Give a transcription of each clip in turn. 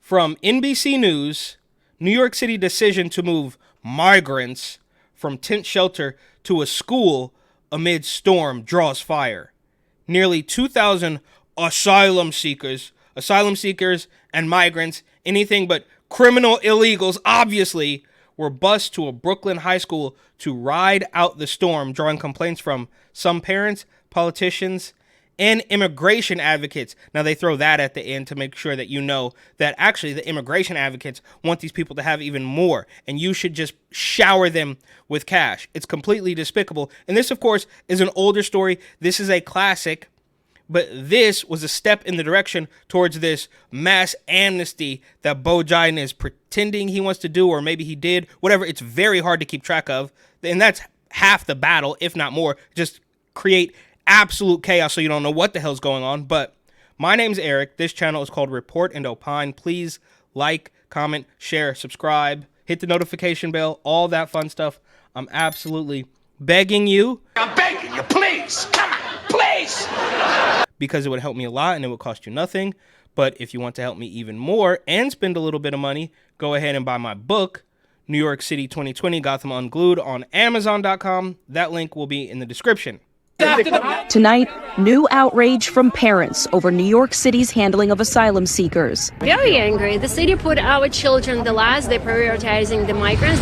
From NBC News, New York City decision to move migrants from tent shelter to a school amid storm draws fire. Nearly 2,000 asylum seekers and migrants, anything but criminal illegals, obviously, were bused to a Brooklyn high school to ride out the storm, drawing complaints from some parents, politicians, and immigration advocates. Now, they throw that at the end to make sure that you know that actually the immigration advocates want these people to have even more, and you should just shower them with cash. It's completely despicable. And this, of course, is an older story. This is a classic, but this was a step in the direction towards this mass amnesty that Beau Biden is pretending he wants to do, or maybe he did, whatever. It's very hard to keep track of, and that's half the battle, if not more. Just create absolute chaos so you don't know what the hell's going on. But my name's Eric. This channel is called Report and Opine. Please like, comment, share, subscribe, hit the notification bell, all that fun stuff. I'm absolutely begging you. I'm begging you, please. Come on, please. Because it would help me a lot and it would cost you nothing. But if you want to help me even more and spend a little bit of money, go ahead and buy my book, New York City 2020 Gotham Unglued, on Amazon.com. That link will be in the description. Tonight, new outrage from parents over New York City's handling of asylum seekers. Very angry. The city put our children the last. They're prioritizing the migrants.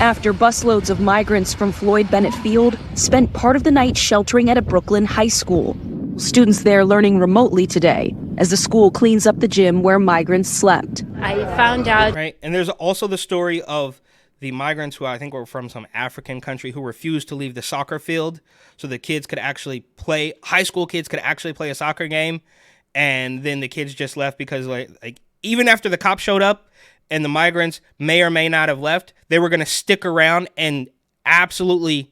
After busloads of migrants from Floyd Bennett Field spent part of the night sheltering at a Brooklyn high school. Students there learning remotely today as the school cleans up the gym where migrants slept. I found out. Right, and there's also the story of the migrants who I think were from some African country who refused to leave the soccer field so the kids could actually play, high school kids could actually play a soccer game. And then the kids just left because like even after the cops showed up and the migrants may or may not have left, they were going to stick around and absolutely,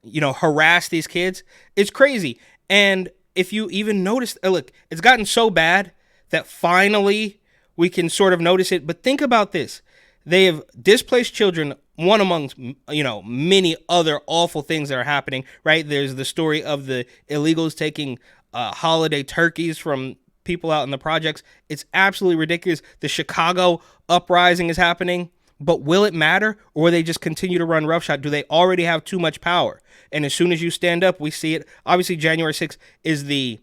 harass these kids. It's crazy. And if you even notice, look, it's gotten so bad that finally we can sort of notice it. But think about this. They have displaced children, one amongst, many other awful things that are happening, right? There's the story of the illegals taking holiday turkeys from people out in the projects. It's absolutely ridiculous. The Chicago uprising is happening, but will it matter? Or will they just continue to run roughshod? Do they already have too much power? And as soon as you stand up, we see it. Obviously, January 6th is the,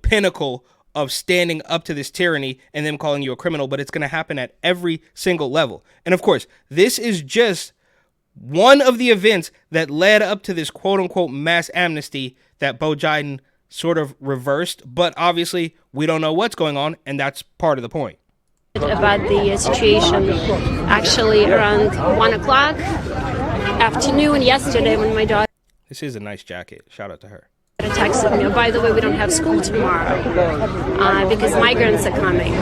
pinnacle of standing up to this tyranny and them calling you a criminal, but it's going to happen at every single level. And of course, this is just one of the events that led up to this quote unquote mass amnesty that Beau Biden sort of reversed, but obviously we don't know what's going on, and that's part of the point. About the situation, actually around 1 o'clock afternoon yesterday when my daughter. This is a nice jacket. Shout out to her. Texted me, by the way, we don't have school tomorrow because migrants are coming.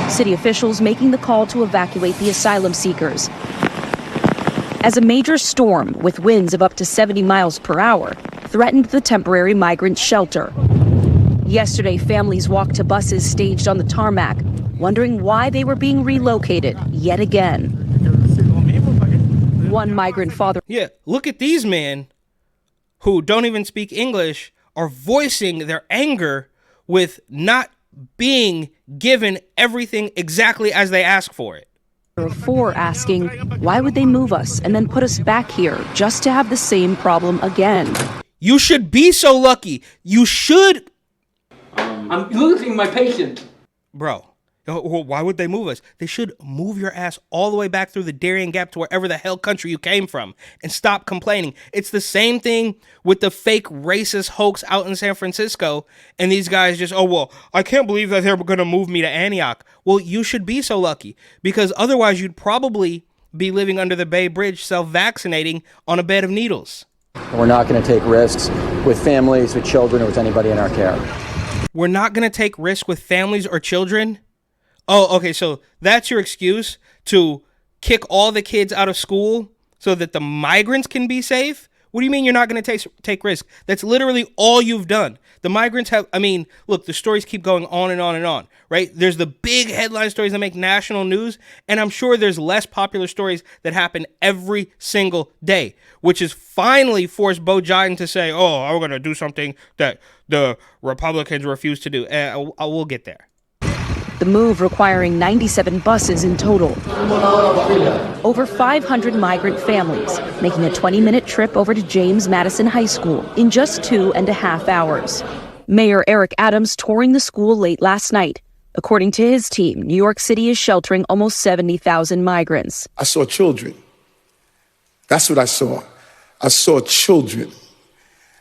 City officials making the call to evacuate the asylum seekers as a major storm with winds of up to 70 miles per hour threatened the temporary migrant shelter. Yesterday, families walked to buses staged on the tarmac, wondering why they were being relocated yet again. One migrant father. Yeah, look at these men who don't even speak English are voicing their anger with not being given everything exactly as they ask for it. Four asking, why would they move us and then put us back here just to have the same problem again? You should be so lucky. You should. I'm losing my patience. Bro, why would they move us? They should move your ass all the way back through the Darien Gap to wherever the hell country you came from and stop complaining. It's the same thing with the fake racist hoax out in San Francisco. And these guys just, I can't believe that they're going to move me to Antioch. Well, you should be so lucky because otherwise you'd probably be living under the Bay Bridge self-vaccinating on a bed of needles. We're not going to take risks with families, with children, or with anybody in our care. We're not going to take risks with families or children? Oh, okay, so that's your excuse to kick all the kids out of school so that the migrants can be safe? What do you mean you're not going to take risk? That's literally all you've done. The migrants have, look, the stories keep going on and on and on, right? There's the big headline stories that make national news, and I'm sure there's less popular stories that happen every single day, which is finally forced Beau Biden to say, I'm going to do something that the Republicans refuse to do. I will get there. The move requiring 97 buses in total. Over 500 migrant families making a 20-minute trip over to James Madison High School in just 2.5 hours. Mayor Eric Adams touring the school late last night. According to his team, New York City is sheltering almost 70,000 migrants. I saw children. That's what I saw. I saw children.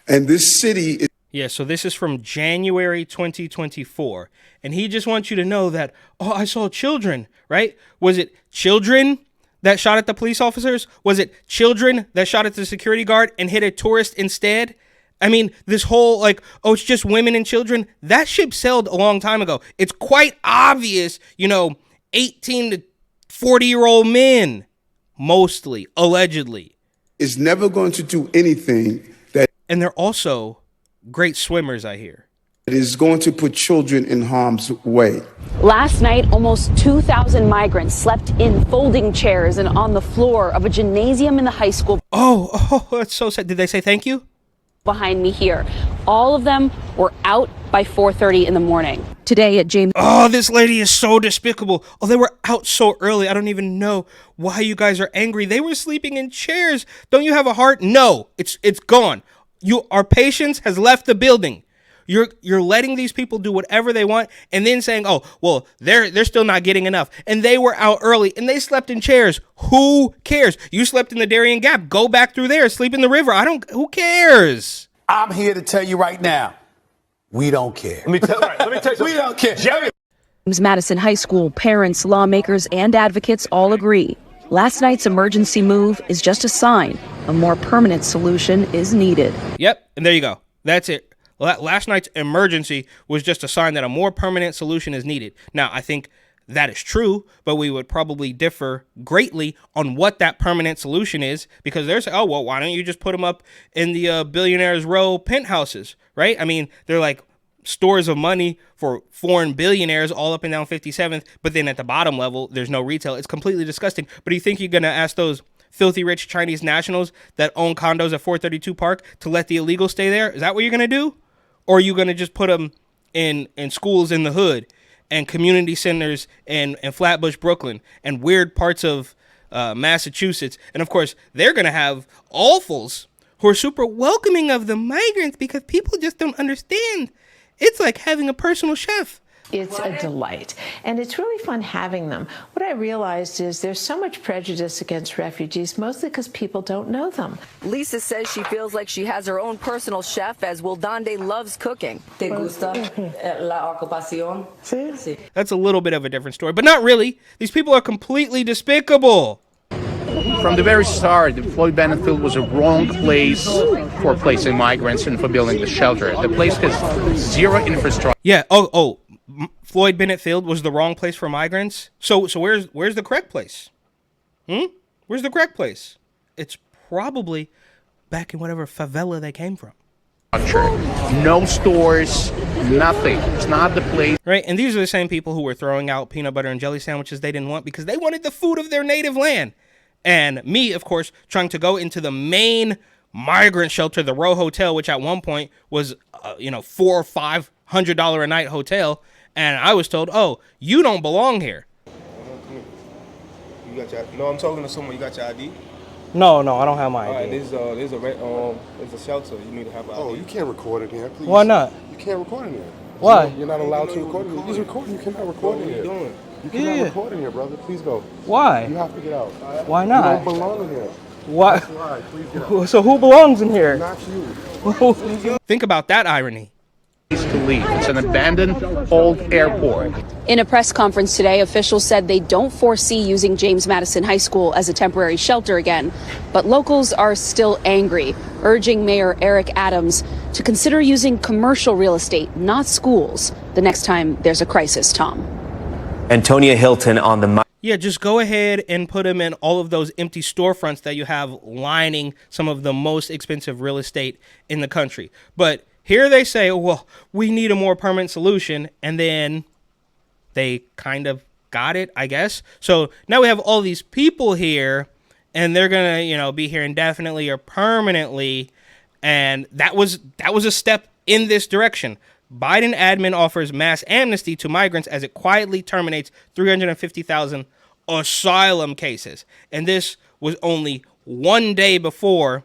And this city is... Yeah, so this is from January 2024. And he just wants you to know that, oh, I saw children, right? Was it children that shot at the police officers? Was it children that shot at the security guard and hit a tourist instead? I mean, this whole, like, oh, it's just women and children, that ship sailed a long time ago. It's quite obvious, 18 to 40-year-old men, mostly, allegedly. Is never going to do anything that... And they're also great swimmers, I hear. It is going to put children in harm's way. Last night, almost 2,000 migrants slept in folding chairs and on the floor of a gymnasium in the high school. Oh, that's so sad. Did they say thank you? Behind me here. All of them were out by 4:30 in the morning. Today at James... Oh, this lady is so despicable. Oh, they were out so early. I don't even know why you guys are angry. They were sleeping in chairs. Don't you have a heart? No, it's gone. Our patience has left the building. You're letting these people do whatever they want and then saying, oh, well, they're still not getting enough. And they were out early and they slept in chairs. Who cares? You slept in the Darien Gap. Go back through there. Sleep in the river. Who cares? I'm here to tell you right now, we don't care. Let me tell you we don't care. James Madison High School parents, lawmakers, and advocates all agree. Last night's emergency move is just a sign a more permanent solution is needed. Yep, and there you go. That's it. Last night's emergency was just a sign that a more permanent solution is needed. Now, I think that is true, but we would probably differ greatly on what that permanent solution is, because they're saying, oh, well, why don't you just put them up in the billionaires row penthouses, right? I mean, they're like stores of money for foreign billionaires all up and down 57th, but then at the bottom level, there's no retail. It's completely disgusting. But do you think you're going to ask those filthy rich Chinese nationals that own condos at 432 Park to let the illegals stay there? Is that what you're going to do? Or are you going to just put them in schools in the hood and community centers in Flatbush, Brooklyn, and weird parts of Massachusetts? And, of course, they're going to have awfuls who are super welcoming of the migrants because people just don't understand. It's like having a personal chef. It's a delight, and it's really fun having them. What I realized is there's so much prejudice against refugees, mostly because people don't know them. Lisa says she feels like she has her own personal chef, as Wildande loves cooking. ¿Te gusta la ocupación? Sí. That's a little bit of a different story, but not really. These people are completely despicable. From the very start, Floyd Bennett Field was a wrong place for placing migrants and for building the shelter. The place has zero infrastructure. Yeah. Floyd Bennett Field was the wrong place for migrants. So where's the correct place? Where's the correct place? It's probably back in whatever favela they came from. No stores, nothing. It's not the place. Right, and these are the same people who were throwing out peanut butter and jelly sandwiches they didn't want because they wanted the food of their native land. And me, of course, trying to go into the main migrant shelter, the Row Hotel, which at one point was, $400 or $500 a night hotel. And I was told, oh, you don't belong here. You got your, no, I'm talking to someone. You got your ID? No, I don't have my ID. All right, there's a shelter. You need to have an ID. Oh, you can't record in here, please. Why not? You can't record in here. Why? You're not allowed to record in here. He's recording. You cannot record in here. What are you doing? You cannot record in here, brother. Please go. Why? You have to get out. Why not? You don't belong in here. Why? That's right. Please get out. So who belongs in here? Not you. Think about that irony. To leave. It's an abandoned old airport. In a press conference today, officials said they don't foresee using James Madison High School as a temporary shelter again. But locals are still angry, urging Mayor Eric Adams to consider using commercial real estate, not schools, the next time there's a crisis, Tom. Antonia Hilton on the... Yeah, just go ahead and put them in all of those empty storefronts that you have lining some of the most expensive real estate in the country. But here they say, well, we need a more permanent solution, and then they kind of got it, I guess. So now we have all these people here, and they're going to, be here indefinitely or permanently, and that was a step in this direction. Biden admin offers mass amnesty to migrants as it quietly terminates 350,000 asylum cases. And this was only one day before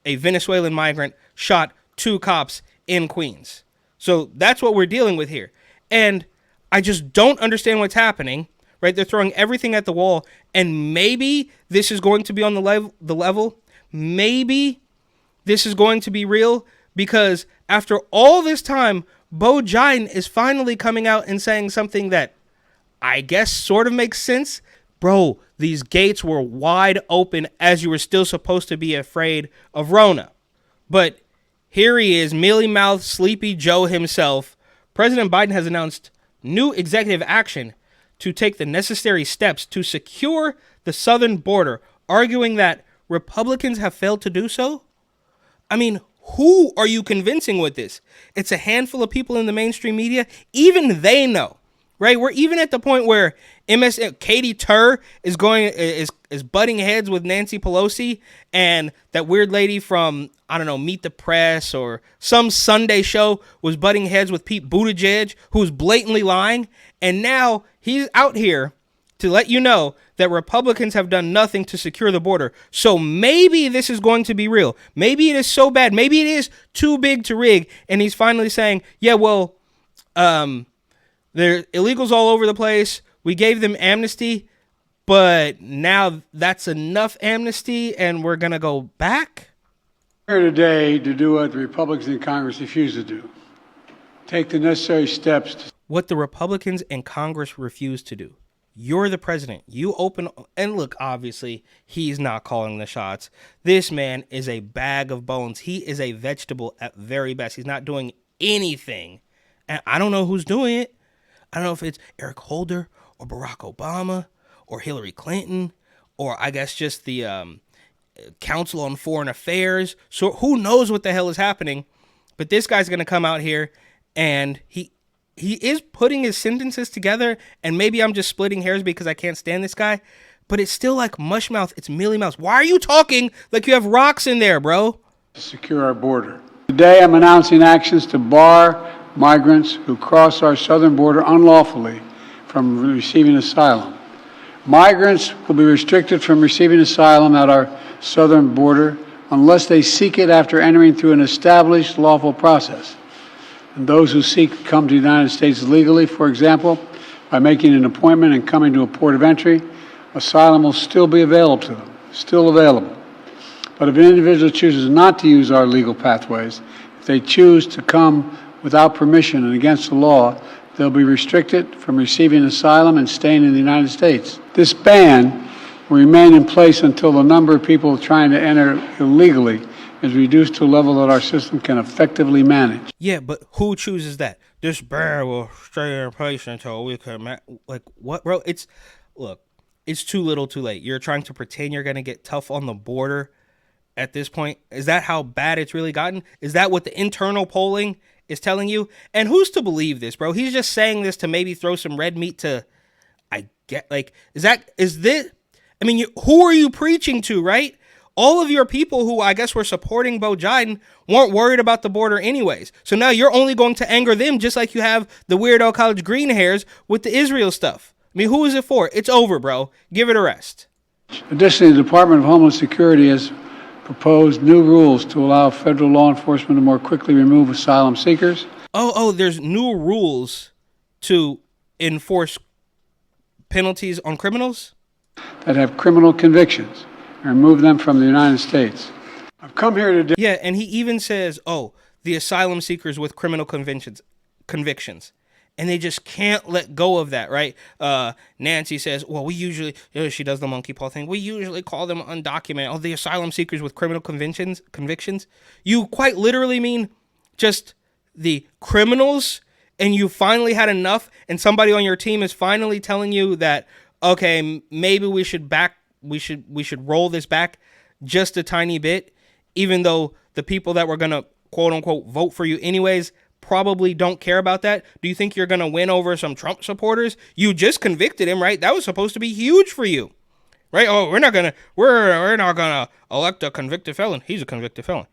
a Venezuelan migrant shot 2 cops in Queens. So that's what we're dealing with here. And I just don't understand what's happening, right? They're throwing everything at the wall, and maybe this is going to be on the level. Maybe this is going to be real, because after all this time, Bo Jiden is finally coming out and saying something that I guess sort of makes sense. Bro, these gates were wide open as you were still supposed to be afraid of Rona. But here he is, mealy-mouthed, sleepy Joe himself. President Biden has announced new executive action to take the necessary steps to secure the southern border, arguing that Republicans have failed to do so. I mean, who are you convincing with this? It's a handful of people in the mainstream media. Even they know, right? We're even at the point where Katie Tur is butting heads with Nancy Pelosi, and that weird lady from, I don't know, Meet the Press or some Sunday show was butting heads with Pete Buttigieg, who's blatantly lying. And now he's out here to let you know that Republicans have done nothing to secure the border. So maybe this is going to be real. Maybe it is so bad. Maybe it is too big to rig. And he's finally saying, yeah, well, there are illegals all over the place. We gave them amnesty, but now that's enough amnesty and we're going to go back? Here today to do what the Republicans in Congress refuse to do. Take the necessary steps to... What the Republicans in Congress refuse to do. You're the president. You open, and look, obviously, he's not calling the shots. This man is a bag of bones. He is a vegetable at very best. He's not doing anything. And I don't know who's doing it. I don't know if it's Eric Holder or Barack Obama or Hillary Clinton, or I guess just the Council on Foreign Affairs. So who knows what the hell is happening? But this guy's going to come out here, and he is putting his sentences together, and maybe I'm just splitting hairs because I can't stand this guy, but it's still like mush mouth. It's mealy mouth. Why are you talking like you have rocks in there, bro? To secure our border. Today, I'm announcing actions to bar migrants who cross our southern border unlawfully from receiving asylum. Migrants will be restricted from receiving asylum at our southern border unless they seek it after entering through an established lawful process. And those who seek to come to the United States legally, for example, by making an appointment and coming to a port of entry, asylum will still be available to them, still available. But if an individual chooses not to use our legal pathways, if they choose to come without permission and against the law, they'll be restricted from receiving asylum and staying in the United States. This ban will remain in place until the number of people trying to enter illegally is reduced to a level that our system can effectively manage. Yeah, but who chooses that? This ban will stay in place until we can like what, bro? It's too little, too late. You're trying to pretend you're gonna get tough on the border at this point. Is that how bad it's really gotten? Is that what the internal polling is telling you? And who's to believe this, bro? He's just saying this to maybe throw some red meat to, I get, like, is this, I mean, who are you preaching to, right? All of your people who I guess were supporting Bo Jiden weren't worried about the border anyways. So now you're only going to anger them just like you have the weirdo college green hairs with the Israel stuff. I mean, who is it for? It's over, bro. Give it a rest. Additionally, the Department of Homeland Security has proposed new rules to allow federal law enforcement to more quickly remove asylum seekers. Oh, there's new rules to enforce penalties on criminals that have criminal convictions and remove them from the United States. I've come here today. Yeah, and he even says, the asylum seekers with criminal convictions. And they just can't let go of that, right? Nancy says, well, we usually, she does the monkey paw thing. We usually call them undocumented. The asylum seekers with criminal convictions. You quite literally mean just the criminals, and you finally had enough, and somebody on your team is finally telling you that, okay, maybe we should roll this back just a tiny bit, even though the people that were going to, quote unquote, vote for you anyways probably don't care about that. Do you think you're going to win over some Trump supporters? You just convicted him, right? That was supposed to be huge for you, right? Oh, we're not going to elect a convicted felon. He's a convicted felon.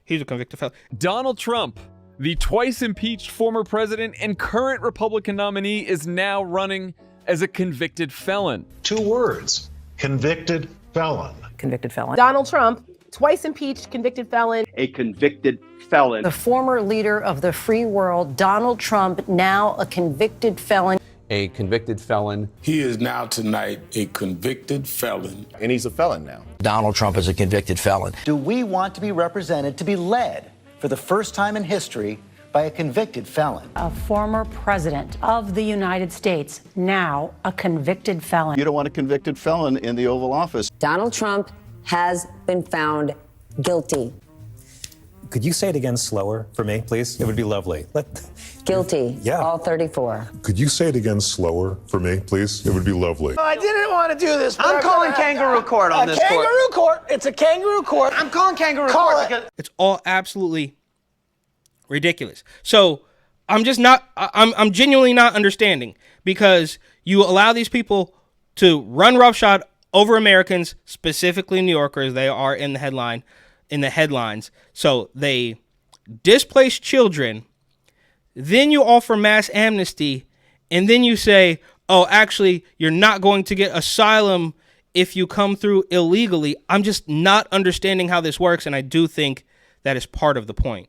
Donald Trump The twice impeached former president and current Republican nominee is now running as a convicted felon. 2 words: convicted felon. Convicted felon. Donald Trump, twice impeached, convicted felon. A convicted felon. The former leader of the free world, Donald Trump, now a convicted felon. A convicted felon. He is now tonight a convicted felon. And he's a felon now. Donald Trump is a convicted felon. Do we want to be represented, to be led for the first time in history by a convicted felon? A former president of the United States, now a convicted felon. You don't want a convicted felon in the Oval Office. Donald Trump has been found guilty. Could you say it again slower for me, please? It would be lovely. Guilty. Yeah. All 34. Could you say it again slower for me, please? It would be lovely. I didn't want to do this. I'm calling kangaroo court on this court. Kangaroo court. It's a kangaroo court. I'm calling kangaroo court because it's all absolutely ridiculous. So I'm genuinely not understanding, because you allow these people to run roughshod over Americans, specifically New Yorkers. They are in the headlines. So they displace children. Then you offer mass amnesty, and then you say, oh, actually, you're not going to get asylum if you come through illegally. I'm just not understanding how this works, and I do think that is part of the point.